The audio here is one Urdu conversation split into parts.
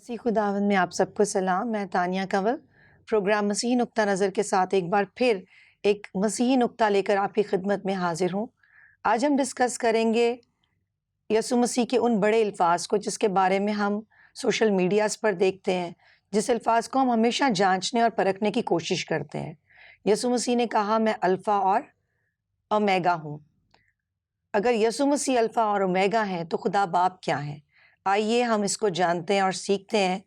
مسیح خداوند میں آپ سب کو سلام. میں تانیہ کنول پروگرام مسیحی نقطہ نظر کے ساتھ ایک بار پھر ایک مسیحی نقطہ لے کر آپ کی خدمت میں حاضر ہوں. آج ہم ڈسکس کریں گے یسوع مسیح کے ان بڑے الفاظ کو جس کے بارے میں ہم سوشل میڈیاز پر دیکھتے ہیں، جس الفاظ کو ہم ہمیشہ جانچنے اور پرکھنے کی کوشش کرتے ہیں. یسوع مسیح نے کہا میں الفا اور اومیگا ہوں. اگر یسوع مسیح الفا اور اومیگا ہیں تو خدا باپ کیا ہیں؟ آئیے ہم اس کو جانتے ہیں اور سیکھتے ہیں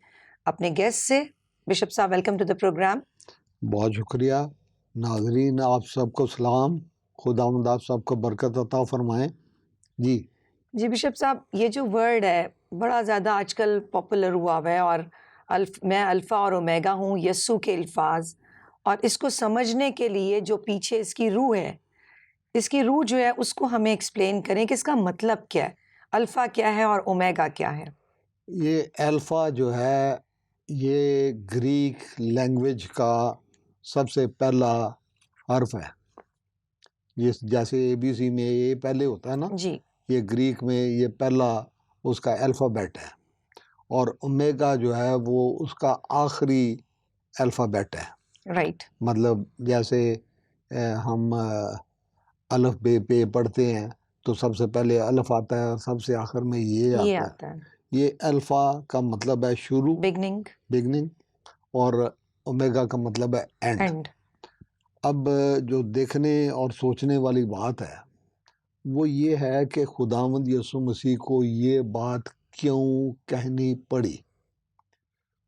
اپنے گیسٹ سے. بشپ صاحب ویلکم ٹو دا پروگرام. بہت شکریہ. ناظرین آپ سب کو سلام. خداوند آپ سب کو برکت عطا فرمائیں. جی بشپ صاحب، یہ جو ورڈ ہے بڑا زیادہ آج کل پاپولر ہوا ہے، اور میں الفا اور اومیگا ہوں، یسوع کے الفاظ، اور اس کو سمجھنے کے لیے جو پیچھے اس کی روح ہے، اس کی روح جو ہے اس کو ہمیں ایکسپلین کریں کہ اس کا مطلب کیا ہے، الفا کیا ہے اور اومیگا کیا ہے. یہ الفا جو ہے یہ گریک لینگویج کا سب سے پہلا حرف ہے. جیسے اے بی سی میں یہ پہلے ہوتا ہے نا، جی یہ گریک میں یہ پہلا اس کا الفابیٹ ہے، اور اومیگا جو ہے وہ اس کا آخری الفابیٹ ہے. رائٹ. مطلب جیسے ہم الف بے پہ پڑھتے ہیں تو سب سے پہلے الف آتا ہے اور سب سے آخر میں یہ آتا ہے. یہ الفا کا مطلب ہے شروع، بگننگ، اور اومیگا کا مطلب ہے اینڈ. اب جو دیکھنے اور سوچنے والی بات ہے وہ یہ ہے کہ خداوند یسوع مسیح کو یہ بات کیوں کہنی پڑی،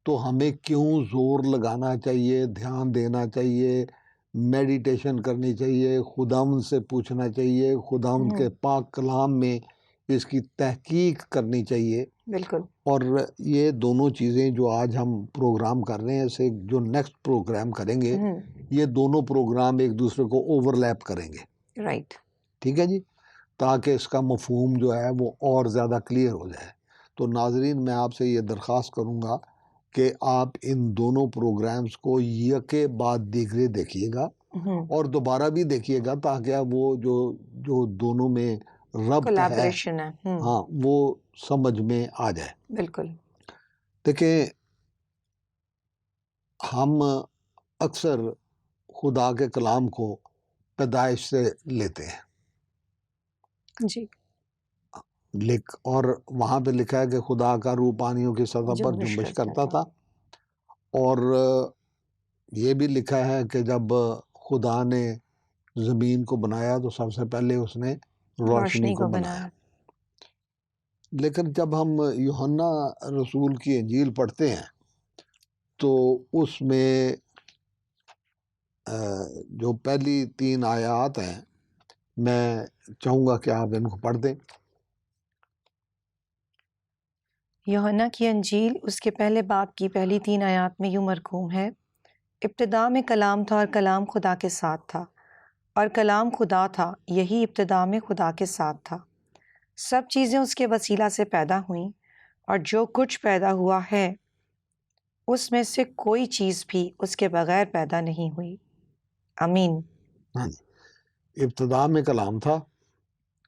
تو ہمیں کیوں زور لگانا چاہیے، دھیان دینا چاہیے، میڈیٹیشن کرنی چاہیے، خداوند سے پوچھنا چاہیے، خداوند کے پاک کلام میں اس کی تحقیق کرنی چاہیے. بالکل. اور یہ دونوں چیزیں جو آج ہم پروگرام کر رہے ہیں، اسے جو نیکسٹ پروگرام کریں گے یہ دونوں پروگرام ایک دوسرے کو اوور لیپ کریں گے. رائٹ. ٹھیک ہے جی، تاکہ اس کا مفہوم جو ہے وہ اور زیادہ کلیئر ہو جائے. تو ناظرین میں آپ سے یہ درخواست کروں گا کہ آپ ان دونوں پروگرامز کو یکے بعد دیگرے دیکھیے گا اور دوبارہ بھی دیکھیے گا، تاکہ وہ جو دونوں میں ربط ہے ہاں وہ سمجھ میں آ جائے. بالکل. دیکھیں ہم اکثر خدا کے کلام کو پیدائش سے لیتے ہیں جی، اور وہاں پہ لکھا ہے کہ خدا کا روح پانیوں کی سطح پر جنبش کرتا تھا، اور یہ بھی لکھا ہے کہ جب خدا نے زمین کو بنایا تو سب سے پہلے اس نے روشنی کو بنایا. لیکن جب ہم یوحنا رسول کی انجیل پڑھتے ہیں تو اس میں جو پہلی 3 آیات ہیں میں چاہوں گا کہ آپ ان کو پڑھ دیں. یوحنا کی انجیل اس کے پہلے باب کی پہلی 3 آیات میں یوں مرقوم ہے: ابتدا میں کلام تھا اور کلام خدا کے ساتھ تھا اور کلام خدا تھا، یہی ابتدا میں خدا کے ساتھ تھا. سب چیزیں اس کے وسیلہ سے پیدا ہوئیں، اور جو کچھ پیدا ہوا ہے اس میں سے کوئی چیز بھی اس کے بغیر پیدا نہیں ہوئی. آمین. ہاں جی، ابتدا میں کلام تھا،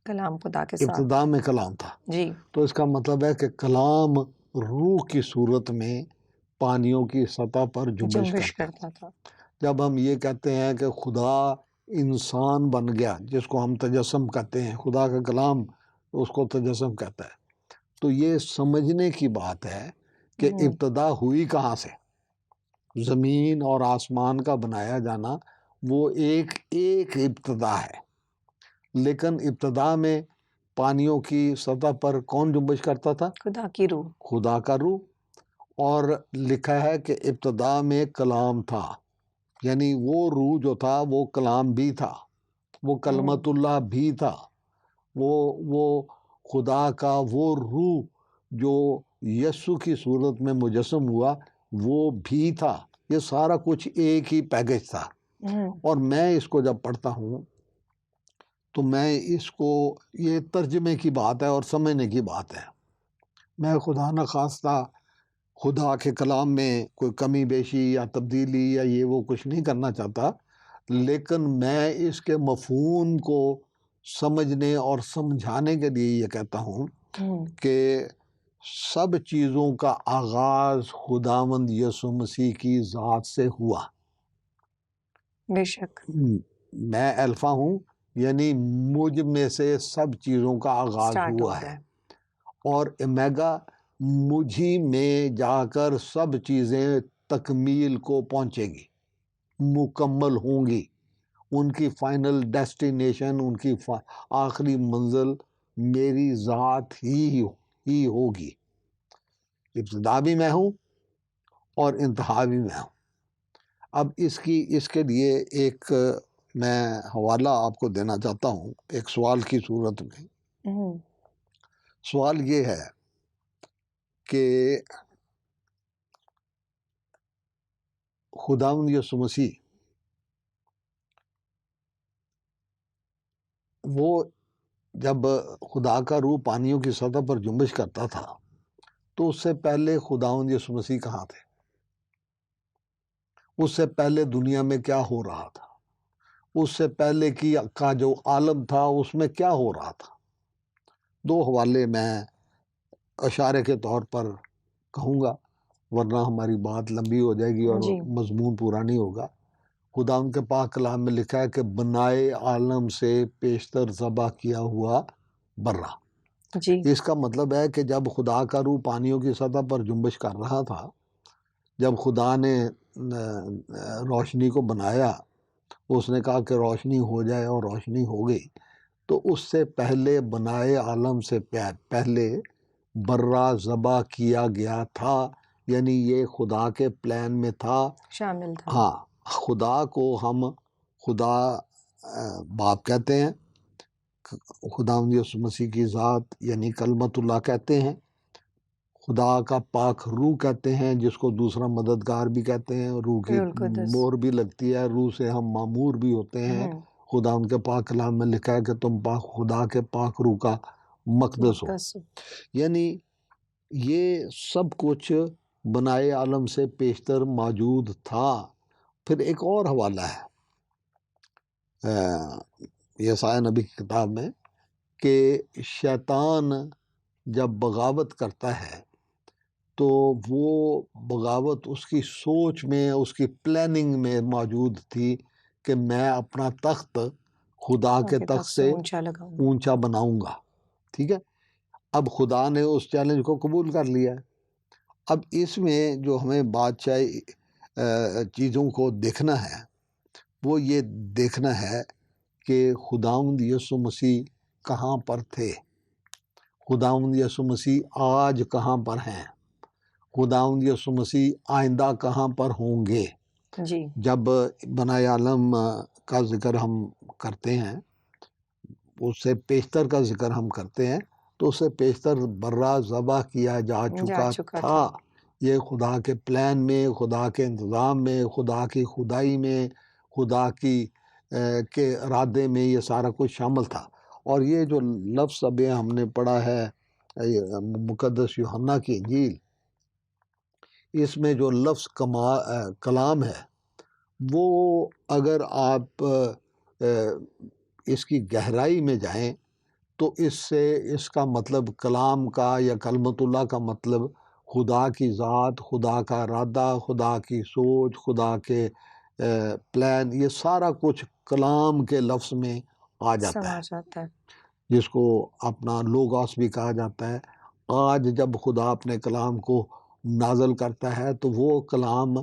کلام خدا کے ساتھ، ابتدا میں کلام تھا. جی، تو اس کا مطلب ہے کہ کلام روح کی صورت میں پانیوں کی سطح پر جنبش کرتا تھا. جب ہم یہ کہتے ہیں کہ خدا انسان بن گیا، جس کو ہم تجسم کہتے ہیں، خدا کا کلام اس کو تجسم کہتا ہے، تو یہ سمجھنے کی بات ہے کہ ابتدا ہوئی کہاں سے. زمین اور آسمان کا بنایا جانا وہ ایک ابتدا ہے، لیکن ابتدا میں پانیوں کی سطح پر کون جنبش کرتا تھا؟ خدا کی روح، خدا کا روح. اور لکھا ہے کہ ابتدا میں کلام تھا، یعنی وہ روح جو تھا وہ کلام بھی تھا، وہ کلمت اللہ بھی تھا، وہ خدا کا وہ روح جو یسوع کی صورت میں مجسم ہوا وہ بھی تھا. یہ سارا کچھ ایک ہی پیکج تھا. اور میں اس کو جب پڑھتا ہوں تو میں اس کو، یہ ترجمے کی بات ہے اور سمجھنے کی بات ہے. میں خدا نخواستہ خدا کے کلام میں کوئی کمی بیشی یا تبدیلی یا یہ وہ کچھ نہیں کرنا چاہتا، لیکن میں اس کے مفہوم کو سمجھنے اور سمجھانے کے لیے یہ کہتا ہوں کہ سب چیزوں کا آغاز خداوند یسوع مسیح کی ذات سے ہوا۔ بے شک، میں الفا ہوں، یعنی مجھ میں سے سب چیزوں کا آغاز سٹارٹ ہوا ہوتا ہے، ہے۔ اور امیگا مجھی میں جا کر سب چیزیں تکمیل کو پہنچے گی، مکمل ہوں گی، ان کی فائنل ڈیسٹینیشن، ان کی آخری منزل میری ذات ہی ہوگی۔ ابتدا بھی میں ہوں اور انتہا بھی میں ہوں۔ اب اس کے لیے ایک میں حوالہ آپ کو دینا چاہتا ہوں ایک سوال کی صورت میں۔ سوال یہ ہے کہ خداوند یسوع مسیح وہ جب خدا کا روح پانیوں کی سطح پر جنبش کرتا تھا تو اس سے پہلے خداوند یسوع مسیح کہاں تھے؟ اس سے پہلے دنیا میں کیا ہو رہا تھا؟ اس سے پہلے کا جو عالم تھا اس میں کیا ہو رہا تھا؟ دو حوالے میں اشارے کے طور پر کہوں گا، ورنہ ہماری بات لمبی ہو جائے گی اور جی، مضمون پورا نہیں ہوگا۔ خدا ان کے پاک کلام میں لکھا ہے کہ بنائے عالم سے پیشتر ذبح کیا ہوا برہ۔ جی، اس کا مطلب ہے کہ جب خدا کا روح پانیوں کی سطح پر جنبش کر رہا تھا، جب خدا نے روشنی کو بنایا، اس نے کہا کہ روشنی ہو جائے اور روشنی ہو گئی، تو اس سے پہلے بنائے عالم سے پہلے برہ ذبح کیا گیا تھا، یعنی یہ خدا کے پلان میں تھا، شامل تھا۔ ہاں۔ خدا کو ہم خدا باپ کہتے ہیں، خداوند یسوع مسیح کی ذات یعنی کلمت اللہ کہتے ہیں، خدا کا پاک روح کہتے ہیں، جس کو دوسرا مددگار بھی کہتے ہیں، روح کی روح القدس۔ مور بھی لگتی ہے، روح سے ہم معمور بھی ہوتے ہیں۔ خدا ان کے پاک کلام میں لکھا ہے کہ تم خدا کے پاک روح کا مقدس ہو، یعنی یہ سب کچھ بنائے عالم سے پیشتر موجود تھا۔ پھر ایک اور حوالہ ہے یسایا نبی کی کتاب میں کہ شیطان جب بغاوت کرتا ہے تو وہ بغاوت اس کی سوچ میں، اس کی پلاننگ میں موجود تھی کہ میں اپنا تخت خدا کے تخت سے اونچا بناؤں گا، ٹھیک ہے۔ اب خدا نے اس چیلنج کو قبول کر لیا ہے۔ اب اس میں جو ہمیں بادشاہی چیزوں کو دیکھنا ہے وہ یہ دیکھنا ہے کہ خداوند یسوع مسیح کہاں پر تھے، خداوند یسوع مسیح آج کہاں پر ہیں، خداوند یسوع مسیح آئندہ کہاں پر ہوں گے۔ جی، جب بنائے عالم کا ذکر ہم کرتے ہیں، اس سے پیشتر کا ذکر ہم کرتے ہیں، تو اس سے پیشتر برہ ذبح کیا جا چکا تھا۔ یہ خدا کے پلان میں، خدا کے انتظام میں، خدا کی خدائی میں، خدا کے ارادے میں یہ سارا کچھ شامل تھا۔ اور یہ جو لفظ ابھی ہم نے پڑھا ہے مقدس یوحنا کی انجیل، اس میں جو لفظ کلام ہے، وہ اگر آپ اس کی گہرائی میں جائیں تو اس کا مطلب کلام کا یا کلمت اللہ کا مطلب خدا کی ذات، خدا کا ارادہ، خدا کی سوچ، خدا کے پلان، یہ سارا کچھ کلام کے لفظ میں آ جاتا ہے، جس کو اپنا لوگوس بھی کہا جاتا ہے۔ آج جب خدا اپنے کلام کو نازل کرتا ہے تو وہ کلام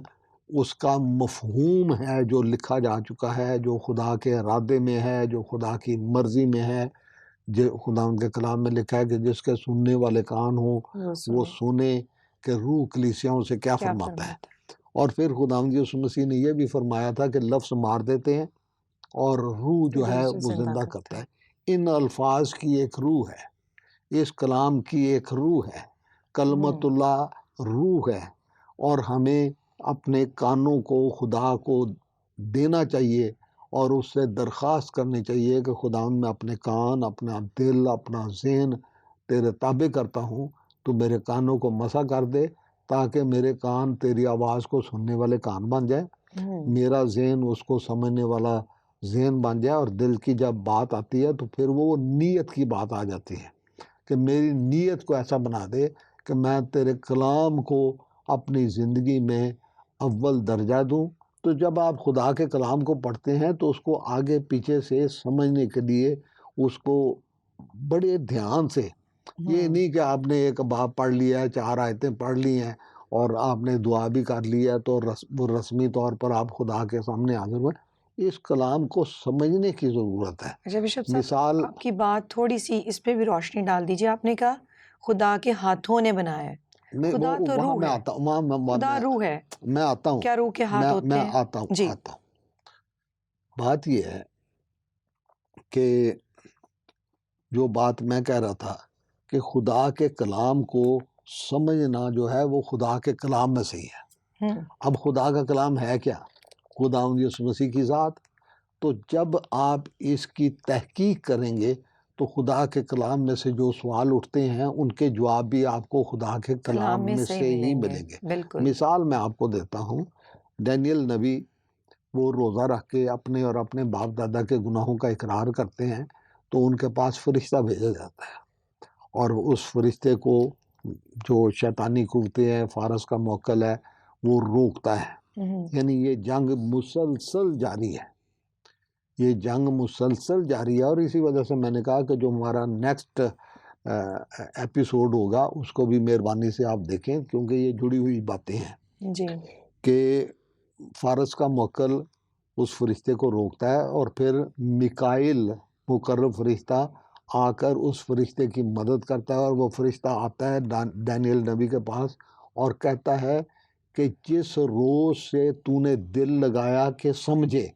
اس کا مفہوم ہے جو لکھا جا چکا ہے، جو خدا کے ارادے میں ہے، جو خدا کی مرضی میں ہے۔ جو خدا ان کے کلام میں لکھا ہے کہ جس کے سننے والے کان ہوں وہ سنیں کہ روح کلیسیاؤں سے کیا فرماتا ہے۔ اور پھر خداوند یسوع مسیح نے یہ بھی فرمایا تھا کہ لفظ مار دیتے ہیں اور روح جو ہے وہ زندہ کرتا ہے۔ ان الفاظ کی ایک روح ہے، اس کلام کی ایک روح ہے، کلمت اللہ روح ہے، اور ہمیں اپنے کانوں کو خدا کو دینا چاہیے اور اس سے درخواست کرنی چاہیے کہ خداوند میں اپنے کان، اپنا دل، اپنا ذہن تیرے تابع کرتا ہوں، تو میرے کانوں کو مسا کر دے تاکہ میرے کان تیری آواز کو سننے والے کان بن جائے، میرا ذہن اس کو سمجھنے والا ذہن بن جائے، اور دل کی جب بات آتی ہے تو پھر وہ نیت کی بات آ جاتی ہے کہ میری نیت کو ایسا بنا دے کہ میں تیرے کلام کو اپنی زندگی میں اول درجہ دوں. تو جب آپ خدا کے کلام کو پڑھتے ہیں تو اس کو آگے پیچھے سے سمجھنے کے لیے اس کو بڑے دھیان سے، یہ نہیں کہ آپ نے ایک باب پڑھ لیا ہے، 4 آیتیں پڑھ لی ہیں اور آپ نے دعا بھی کر لی ہے تو وہ رسمی طور پر آپ خدا کے سامنے حاضر ہوئے. اس کلام کو سمجھنے کی ضرورت ہے. اچھا بشپ صاحب، مثال آپ کی بات تھوڑی سی اس پہ بھی روشنی ڈال دیجیے. آپ نے کہا خدا کے ہاتھوں نے بنایا ہے. نہیں، خدا تو وہاں روح میں ہے، آتا ہوں، خدا روح ہے. میں آتا ہوں، کیا روح کے ہاتھ ہوتے میں ہیں؟ آتا ہوں جی آتا ہوں. بات یہ ہے کہ جو بات میں کہہ رہا تھا کہ خدا کے کلام کو سمجھنا جو ہے وہ خدا کے کلام میں سے ہی ہے. اب خدا کا کلام ہے کیا؟ خداوند یسوع مسیح کی ذات. تو جب آپ اس کی تحقیق کریں گے تو خدا کے کلام میں سے جو سوال اٹھتے ہیں ان کے جواب بھی آپ کو خدا کے کلام میں سے ہی ملیں گے. بالکل. مثال میں آپ کو دیتا ہوں. ڈینیل نبی وہ روزہ رکھ کے اپنے اور اپنے باپ دادا کے گناہوں کا اقرار کرتے ہیں تو ان کے پاس فرشتہ بھیجا جاتا ہے اور اس فرشتے کو جو شیطانی قوتیں ہیں، فارس کا موکل ہے، وہ روکتا ہے. یعنی یہ جنگ مسلسل جاری ہے، یہ جنگ مسلسل جاری ہے. اور اسی وجہ سے میں نے کہا کہ جو ہمارا نیکسٹ ایپیسوڈ ہوگا اس کو بھی مہربانی سے آپ دیکھیں کیونکہ یہ جڑی ہوئی باتیں ہیں. جی کہ فارس کا موکل اس فرشتے کو روکتا ہے اور پھر میکائیل مقرب فرشتہ آ کر اس فرشتے کی مدد کرتا ہے اور وہ فرشتہ آتا ہے ڈینیل نبی کے پاس اور کہتا ہے کہ جس روز سے تو نے دل لگایا کہ سمجھے.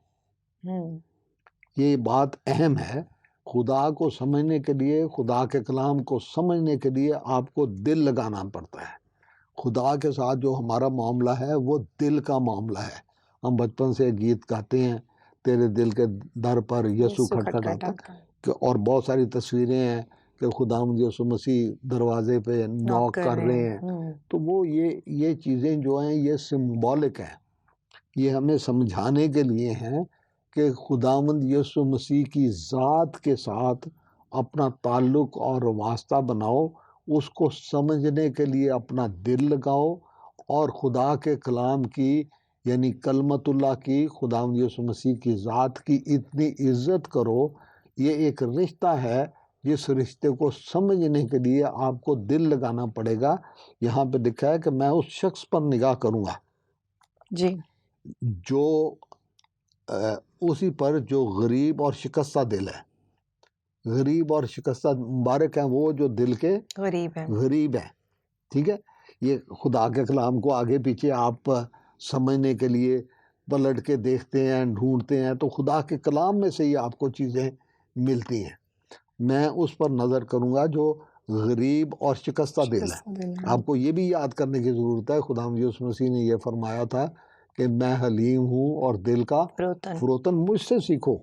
یہ بات اہم ہے. خدا کو سمجھنے کے لیے، خدا کے کلام کو سمجھنے کے لیے آپ کو دل لگانا پڑتا ہے. خدا کے ساتھ جو ہمارا معاملہ ہے وہ دل کا معاملہ ہے. ہم بچپن سے گیت گاتے ہیں، تیرے دل کے در پر یسوع کھٹکھٹاتا، اور بہت ساری تصویریں ہیں کہ خداوند یسوع مسیح دروازے پہ نوک کر رہے ہیں. تو وہ یہ چیزیں جو ہیں یہ سمبولک ہیں، یہ ہمیں سمجھانے کے لیے ہیں کہ خداوند یسوع مسیح کی ذات کے ساتھ اپنا تعلق اور واسطہ بناؤ، اس کو سمجھنے کے لیے اپنا دل لگاؤ اور خدا کے کلام کی یعنی کلمت اللہ کی، خداوند یسوع مسیح کی ذات کی اتنی عزت کرو. یہ ایک رشتہ ہے جس رشتے کو سمجھنے کے لیے آپ کو دل لگانا پڑے گا. یہاں پہ لکھا ہے کہ میں اس شخص پر نگاہ کروں گا جی جو اسی پر جو غریب اور شکستہ دل ہے. غریب اور شکستہ مبارک ہیں وہ جو دل کے غریب ہیں. ٹھیک ہے، یہ خدا کے کلام کو آگے پیچھے آپ سمجھنے کے لیے پلٹ کے دیکھتے ہیں، ڈھونڈتے ہیں تو خدا کے کلام میں سے ہی آپ کو چیزیں ملتی ہیں. میں اس پر نظر کروں گا جو غریب اور شکستہ دل ہے. آپ کو یہ بھی یاد کرنے کی ضرورت ہے، خداوند یسوع مسیح نے یہ فرمایا تھا کہ میں حلیم ہوں اور دل کا فروتن، مجھ سے سیکھو.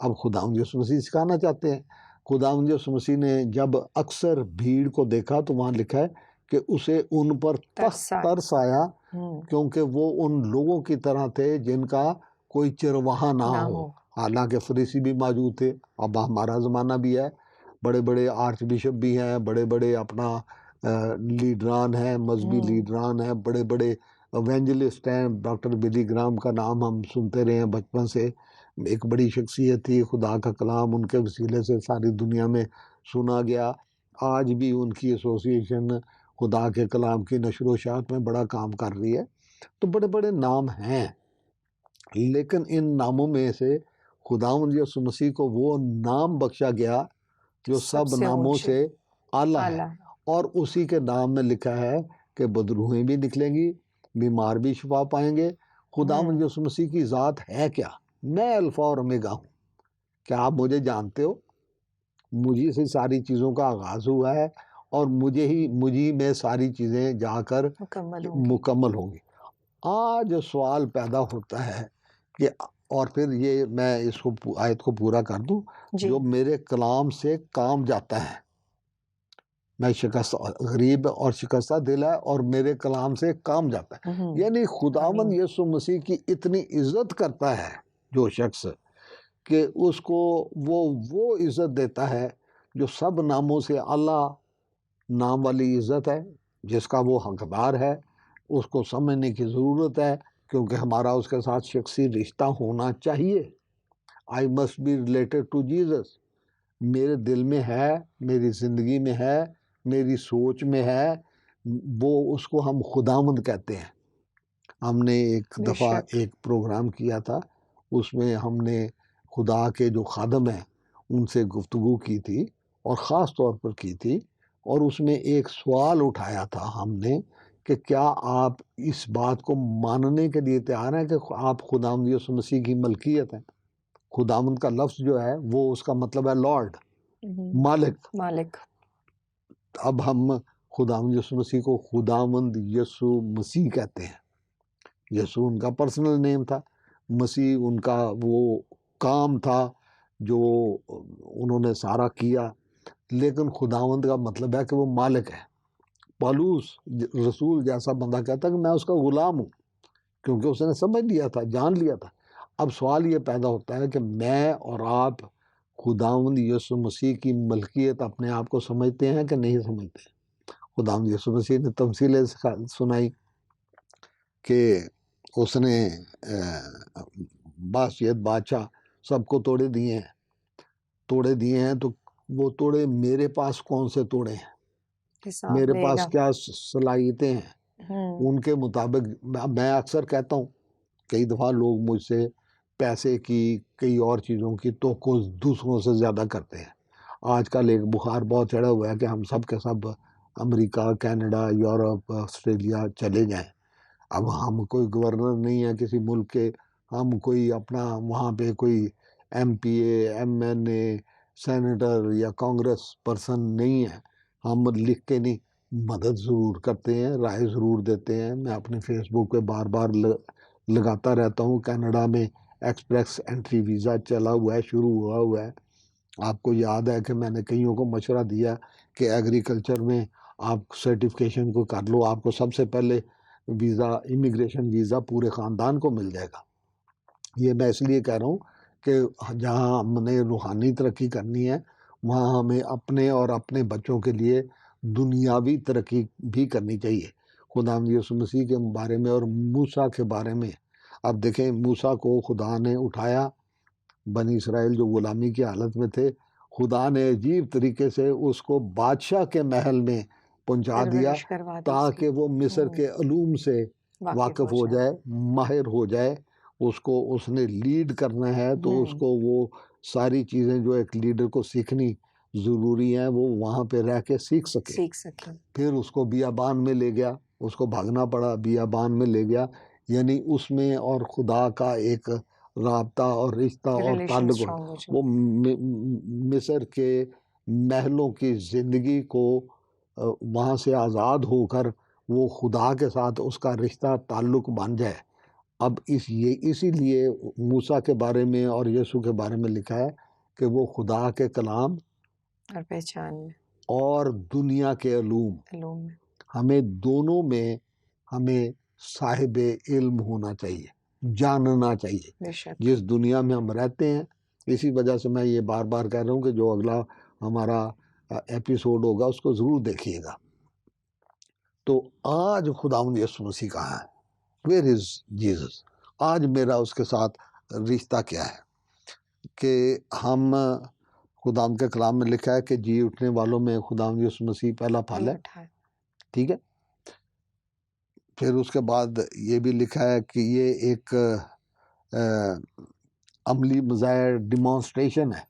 اب خداوند یسوع مسیح سکھانا چاہتے ہیں. خداوند یسوع مسیح نے جب اکثر بھیڑ کو دیکھا تو وہاں لکھا ہے کہ اسے ان پر ترس آیا کیونکہ وہ ان لوگوں کی طرح تھے جن کا کوئی چرواہا نہ ہو. حالانکہ فریسی بھی موجود تھے، اب ہمارا زمانہ بھی ہے، بڑے بڑے آرچ بشپ بھی ہیں، بڑے بڑے اپنا لیڈران ہیں، مذہبی لیڈران ہیں، بڑے بڑے ایونجلسٹ ہیں. ڈاکٹر بلی گرام کا نام ہم سنتے رہے ہیں بچپن سے، ایک بڑی شخصیت تھی. خدا کا کلام ان کے وسیلے سے ساری دنیا میں سنا گیا. آج بھی ان کی ایسوسیشن خدا کے کلام کی نشر و اشاعت میں بڑا کام کر رہی ہے. تو بڑے بڑے نام ہیں، لیکن ان ناموں میں سے خداوند یسوع مسیح کو وہ نام بخشا گیا جو سب ناموں سے اعلیٰ ہے، اور اسی کے نام میں لکھا ہے کہ بدروہیں بھی نکلیں گی، بیمار بھی شفا پائیں گے. خداوند یسوع مسیح کی ذات ہے کیا؟ میں الفا اور اومیگا ہوں. کیا آپ مجھے جانتے ہو؟ مجھے سے ساری چیزوں کا آغاز ہوا ہے اور مجھے میں ساری چیزیں جا کر مکمل ہوں گی. آج سوال پیدا ہوتا ہے کہ اور پھر یہ میں اس کو آیت کو پورا کر دوں، جو میرے کلام سے کام جاتا ہے. میں غریب اور شکستہ دل ہے اور میرے کلام سے کام جاتا ہے. یعنی خداوند یسوع مسیح کی اتنی عزت کرتا ہے جو شخص کہ اس کو وہ عزت دیتا ہے جو سب ناموں سے اعلیٰ نام والی عزت ہے، جس کا وہ حقدار ہے، اس کو سمجھنے کی ضرورت ہے، کیونکہ ہمارا اس کے ساتھ شخصی رشتہ ہونا چاہیے۔ I must be related to Jesus, میرے دل میں ہے، میری زندگی میں ہے، میری سوچ میں ہے، وہ اس کو ہم خداوند کہتے ہیں۔ ہم نے ایک بے دفعہ شک۔ ایک پروگرام کیا تھا، اس میں ہم نے خدا کے جو خادم ہیں ان سے گفتگو کی تھی، اور خاص طور پر کی تھی، اور اس میں ایک سوال اٹھایا تھا ہم نے کہ کیا آپ اس بات کو ماننے کے لیے تیار ہیں کہ آپ خداوند یسوع مسیح کی ملکیت ہیں؟ خداوند کا لفظ جو ہے وہ اس کا مطلب ہے لارڈ، مالک۔ مالک۔ اب ہم خداوند یسوع مسیح کو خداوند یسوع مسیح کہتے ہیں۔ یسوع ان کا پرسنل نیم تھا، مسیح ان کا وہ کام تھا جو انہوں نے سارا کیا، لیکن خداوند کا مطلب ہے کہ وہ مالک ہے۔ پالوس رسول جیسا بندہ کہتا ہے کہ میں اس کا غلام ہوں، کیونکہ اس نے سمجھ لیا تھا، جان لیا تھا۔ اب سوال یہ پیدا ہوتا ہے کہ میں اور آپ خداوند یسوع مسیح کی ملکیت اپنے آپ کو سمجھتے ہیں کہ نہیں سمجھتے؟ خداوند یسوع مسیح نے تمثیلیں سنائی کہ اس نے بادشاہت بادشاہ سب کو توڑے دیے ہیں، تو وہ توڑے میرے پاس کون سے توڑے ہیں؟ حساب میرے لے پاس گا۔ کیا صلاحیتیں ہیں؟ ان کے مطابق میں اکثر کہتا ہوں، کئی دفعہ لوگ مجھ سے پیسے کی، کئی اور چیزوں کی توقع دوسروں سے زیادہ کرتے ہیں۔ آج کل ایک بخار بہت چڑھا ہوا ہے کہ ہم سب کے سب امریکہ، کینیڈا، یورپ، آسٹریلیا چلے جائیں۔ اب ہم کوئی گورنر نہیں ہے کسی ملک کے، ہم کوئی اپنا وہاں پہ کوئی ایم پی اے، ایم این اے، سینیٹر یا کانگریس پرسن نہیں ہے۔ ہم لکھ کے نہیں، مدد ضرور کرتے ہیں، رائے ضرور دیتے ہیں۔ میں اپنے فیس بک پہ بار بار لگاتا رہتا ہوں، کینیڈا میں ایکسپریس انٹری ویزا چلا ہوا ہے، شروع ہوا ہے۔ آپ کو یاد ہے کہ میں نے کئیوں کو مشورہ دیا کہ ایگریکلچر میں آپ سرٹیفکیشن کو کر لو، آپ کو سب سے پہلے ویزا، امیگریشن ویزا پورے خاندان کو مل جائے گا۔ یہ میں اس لیے کہہ رہا ہوں کہ جہاں ہم نے روحانی ترقی کرنی ہے، وہاں ہمیں اپنے اور اپنے بچوں کے لیے دنیاوی ترقی بھی کرنی چاہیے۔ خداوند یسوع مسیح کے بارے میں اور موسیٰ کے بارے میں، اب دیکھیں موسیٰ کو خدا نے اٹھایا، بنی اسرائیل جو غلامی کی حالت میں تھے، خدا نے عجیب طریقے سے اس کو بادشاہ کے محل میں پہنچا دیا پرورش کروا دی اس کی۔ تاکہ وہ مصر کے علوم سے واقف ہو جائے، ماہر ہو جائے۔ اس کو اس نے لیڈ کرنا ہے تو اس کو وہ ساری چیزیں جو ایک لیڈر کو سیکھنی ضروری ہیں وہ وہاں پہ رہ کے سیکھ سکے۔ پھر اس کو بیابان میں لے گیا، اس کو بھاگنا پڑا، بیابان میں لے گیا، یعنی اس میں اور خدا کا ایک رابطہ اور رشتہ اور تعلق وہ مصر کے محلوں کی زندگی کو وہاں سے آزاد ہو کر وہ خدا کے ساتھ اس کا رشتہ تعلق بن جائے۔ اب اسی لیے موسیٰ کے بارے میں اور یسوع کے بارے میں لکھا ہے کہ وہ خدا کے کلام اور پہچان میں اور دنیا کے علوم، ہمیں دونوں میں ہمیں صاحب علم ہونا چاہیے، جاننا چاہیے جس دنیا میں ہم رہتے ہیں۔ اسی وجہ سے میں یہ بار بار کہہ رہا ہوں کہ جو اگلا ہمارا ایپیسوڈ ہوگا اس کو ضرور دیکھیے گا۔ تو آج خداوند یسوع مسیح کہاں ہے؟ Where is Jesus؟ آج میرا اس کے ساتھ رشتہ کیا ہے کہ ہم خداوند کے کلام میں لکھا ہے کہ جی اٹھنے والوں میں خداوند یسوع مسیح پہلا پھل ہے، ٹھیک ہے۔ پھر اس کے بعد یہ بھی لکھا ہے کہ یہ ایک عملی مظاہر ڈیمانسٹریشن ہے۔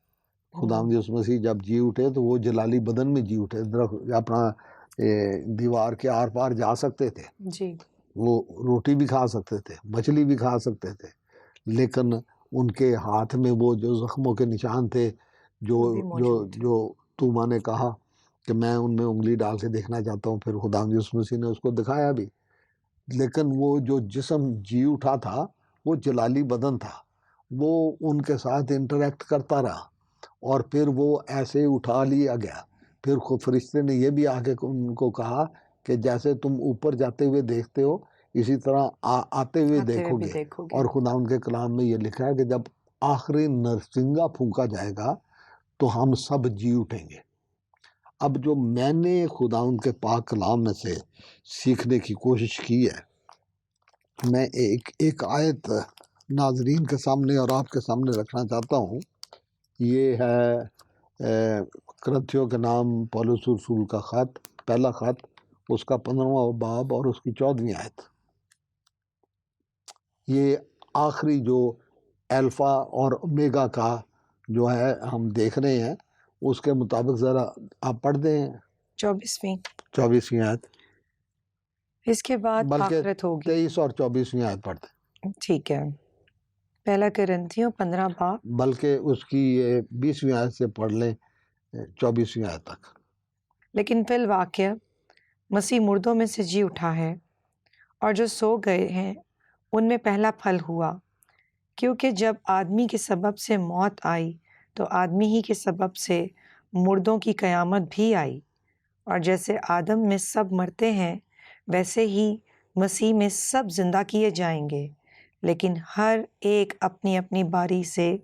خداوند یسوع مسیح جب جی اٹھے تو وہ جلالی بدن میں جی اٹھے، اپنا دیوار کے آر پار جا سکتے تھے، وہ روٹی بھی کھا سکتے تھے، مچھلی بھی کھا سکتے تھے، لیکن ان کے ہاتھ میں وہ جو زخموں کے نشان تھے جو توما نے کہا کہ میں ان میں انگلی ڈال کے دیکھنا چاہتا ہوں، پھر خداوند یسوع مسیح نے اس کو دکھایا بھی۔ لیکن وہ جو جسم جی اٹھا تھا وہ جلالی بدن تھا، وہ ان کے ساتھ انٹریکٹ کرتا رہا، اور پھر وہ ایسے اٹھا لیا گیا۔ پھر خود فرشتے نے یہ بھی آگے ان کو کہا کہ جیسے تم اوپر جاتے ہوئے دیکھتے ہو اسی طرح آتے ہوئے دیکھو گے۔ اور خداوند کے کلام میں یہ لکھا ہے کہ جب آخری نرسنگا پھونکا جائے گا تو ہم سب جی اٹھیں گے۔ اب جو میں نے خدا ان کے پاک کلام میں سے سیکھنے کی کوشش کی ہے، میں ایک آیت ناظرین کے سامنے اور آپ کے سامنے رکھنا چاہتا ہوں۔ یہ ہے کرنتھیوں کے نام پولس رسول کا خط، پہلا خط، اس کا 15واں باب اور اس کی 14ویں آیت۔ یہ آخری جو الفا اور اومیگا کا جو ہے ہم دیکھ رہے ہیں، اس کے مطابق ذرا آپ پڑھ دیں 24ویں آیت، اس کے بعد بلکہ آخرت ہوگی۔ 23 اور 24ویں آیت پڑھ دیں، ٹھیک ہے، پہلا کرنتھیوں 15 باب، بلکہ اس کی 20ویں آیت سے پڑھ لیں 24ویں آیت تک۔ لیکن فی الواقع مسیح مردوں میں سے جی اٹھا ہے، اور جو سو گئے ہیں ان میں پہلا پھل ہوا، کیونکہ جب آدمی کے سبب سے موت آئی تو آدمی ہی کے سبب سے مردوں کی قیامت بھی آئی، اور جیسے آدم میں سب مرتے ہیں ویسے ہی مسیح میں سب زندہ کیے جائیں گے، لیکن ہر ایک اپنی اپنی باری سے،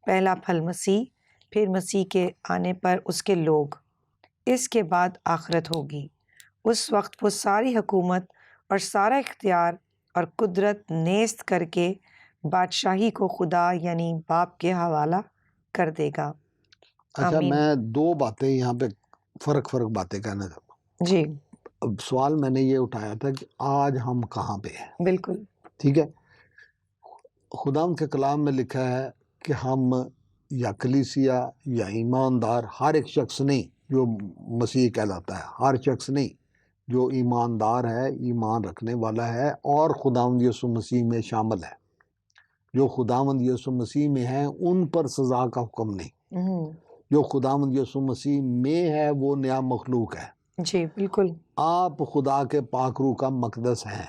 پہلا پھل مسیح، پھر مسیح کے آنے پر اس کے لوگ، اس کے بعد آخرت ہوگی۔ اس وقت وہ ساری حکومت اور سارا اختیار اور قدرت نیست کر کے بادشاہی کو خدا یعنی باپ کے حوالہ کر دے گا۔ اچھا، آمین۔ میں دو باتیں یہاں پہ فرق باتیں کہنا چاہتا ہوں۔ جی اب سوال میں نے یہ اٹھایا تھا کہ آج ہم کہاں پہ ہیں؟ بالکل۔ ٹھیک ہے، خدا کے کلام میں لکھا ہے کہ ہم یا کلیسیا یا ایماندار، ہر ایک شخص نہیں جو مسیح کہلاتا ہے، ہر شخص نہیں جو ایماندار ہے، ایمان رکھنے والا ہے اور خداوند یسوع مسیح میں شامل ہے، جو خداوند یسوع مسیح میں ہیں ان پر سزا کا حکم نہیں۔ جو خداوند یسوع مسیح میں ہے وہ نیا مخلوق ہے۔ جی بالکل۔ آپ خدا کے پاک روح کا مقدس ہیں۔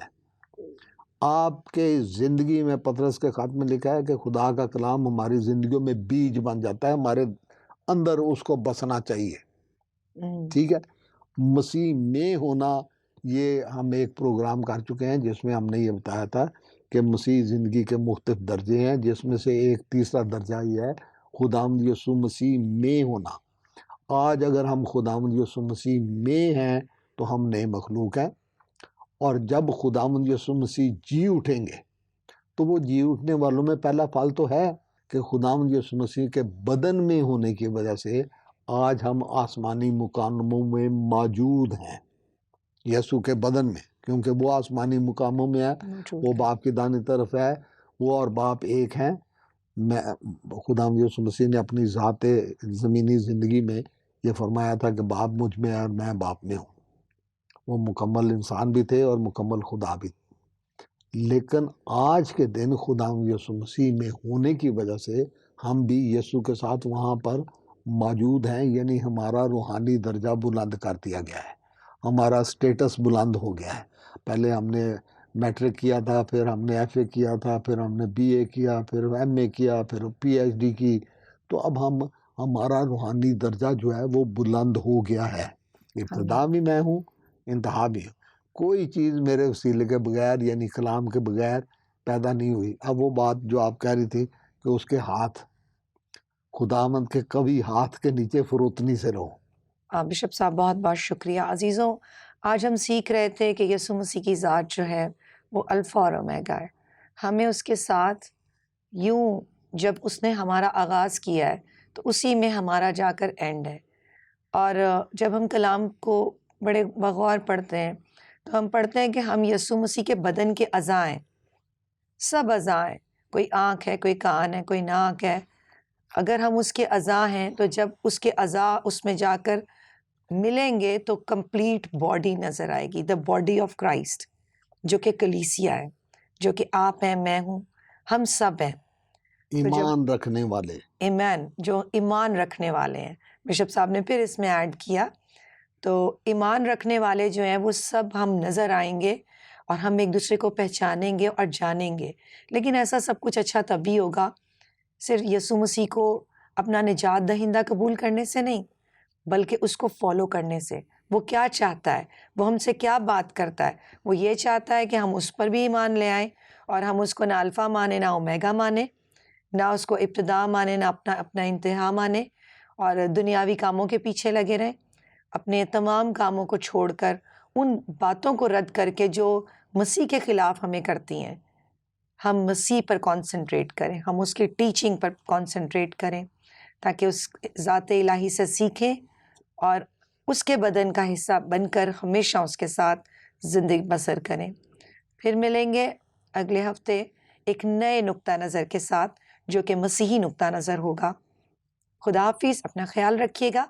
آپ کے زندگی میں، پطرس کے خط میں لکھا ہے کہ خدا کا کلام ہماری زندگیوں میں بیج بن جاتا ہے، ہمارے اندر اس کو بسنا چاہیے۔ ٹھیک ہے، مسیح میں ہونا، یہ ہم ایک پروگرام کر چکے ہیں جس میں ہم نے یہ بتایا تھا کہ مسیح زندگی کے مختلف درجے ہیں، جس میں سے ایک تیسرا درجہ یہ ہے خداوند یسوع مسیح میں ہونا۔ آج اگر ہم خداوند یسوع مسیح میں ہیں تو ہم نئے مخلوق ہیں، اور جب خداوند یسوع مسیح جی اٹھیں گے تو وہ جی اٹھنے والوں میں پہلا پھل تو ہے کہ خداوند یسوع مسیح کے بدن میں ہونے کی وجہ سے آج ہم آسمانی مقاموں میں موجود ہیں، یسوع کے بدن میں، کیونکہ وہ آسمانی مقاموں میں ہے، وہ باپ کی دائیں طرف ہے، وہ اور باپ ایک ہیں۔ میں خداوند یسوع مسیح نے اپنی ذات زمینی زندگی میں یہ فرمایا تھا کہ باپ مجھ میں ہے اور میں باپ میں ہوں۔ وہ مکمل انسان بھی تھے اور مکمل خدا بھی، لیکن آج کے دن خداوند یسوع مسیح میں ہونے کی وجہ سے ہم بھی یسوع کے ساتھ وہاں پر موجود ہیں، یعنی ہمارا روحانی درجہ بلند کر دیا گیا ہے، ہمارا سٹیٹس بلند ہو گیا ہے۔ پہلے ہم نے میٹرک کیا تھا، پھر ہم نے ایف اے کیا تھا، پھر ہم نے بی اے کیا، پھر ایم اے کیا، پھر پی ایچ ڈی کی، تو اب ہمارا روحانی درجہ جو ہے وہ بلند ہو گیا ہے۔ ابتدا بھی میں ہوں، انتہا بھی ہوں۔ کوئی چیز میرے وسیلے کے بغیر یعنی کلام کے بغیر پیدا نہیں ہوئی۔ اب وہ بات جو آپ کہہ رہی تھی کہ اس کے ہاتھ، خداوند کے کبھی ہاتھ کے نیچے فروتنی سے رہو۔ بشپ صاحب بہت بہت شکریہ۔ عزیزوں، آج ہم سیکھ رہے تھے کہ یسوع مسیح کی ذات جو ہے وہ الفا اور اومیگا ہے۔ ہمیں اس کے ساتھ یوں، جب اس نے ہمارا آغاز کیا ہے تو اسی میں ہمارا جا کر اینڈ ہے۔ اور جب ہم کلام کو بڑے بغور پڑھتے ہیں تو ہم پڑھتے ہیں کہ ہم یسوع مسیح کے بدن کے اعضاء ہیں، سب اعضاء ہیں، کوئی آنکھ ہے، کوئی کان ہے، کوئی ناک ہے۔ اگر ہم اس کے اعضاء ہیں تو جب اس کے اعضاء اس میں جا کر ملیں گے تو کمپلیٹ باڈی نظر آئے گی، دا باڈی آف کرائسٹ، جو کہ کلیسیا ہے، جو کہ آپ ہیں، میں ہوں، ہم سب ہیں ایمان رکھنے والے، ایمان، جو ایمان رکھنے والے ہیں۔ بشپ صاحب نے پھر اس میں ایڈ کیا، تو ایمان رکھنے والے جو ہیں وہ سب ہم نظر آئیں گے اور ہم ایک دوسرے کو پہچانیں گے اور جانیں گے۔ لیکن ایسا سب کچھ اچھا تبھی ہوگا صرف یسوع مسیح کو اپنا نجات دہندہ قبول کرنے سے نہیں، بلکہ اس کو فالو کرنے سے۔ وہ کیا چاہتا ہے، وہ ہم سے کیا بات کرتا ہے؟ وہ یہ چاہتا ہے کہ ہم اس پر بھی ایمان لے آئیں اور ہم اس کو نہ الفا مانیں نہ اومیگا مانیں، نہ اس کو ابتدا مانیں نہ اپنا انتہا مانیں، اور دنیاوی کاموں کے پیچھے لگے رہیں۔ اپنے تمام کاموں کو چھوڑ کر ان باتوں کو رد کر کے جو مسیح کے خلاف ہمیں کرتی ہیں، ہم مسیح پر کانسنٹریٹ کریں، ہم اس کی ٹیچنگ پر کانسنٹریٹ کریں تاکہ اس ذات الہی سے سیکھیں اور اس کے بدن کا حصہ بن کر ہمیشہ اس کے ساتھ زندگی بسر کریں۔ پھر ملیں گے اگلے ہفتے ایک نئے نقطہ نظر کے ساتھ جو کہ مسیحی نقطہ نظر ہوگا۔ خدا حافظ، اپنا خیال رکھیے گا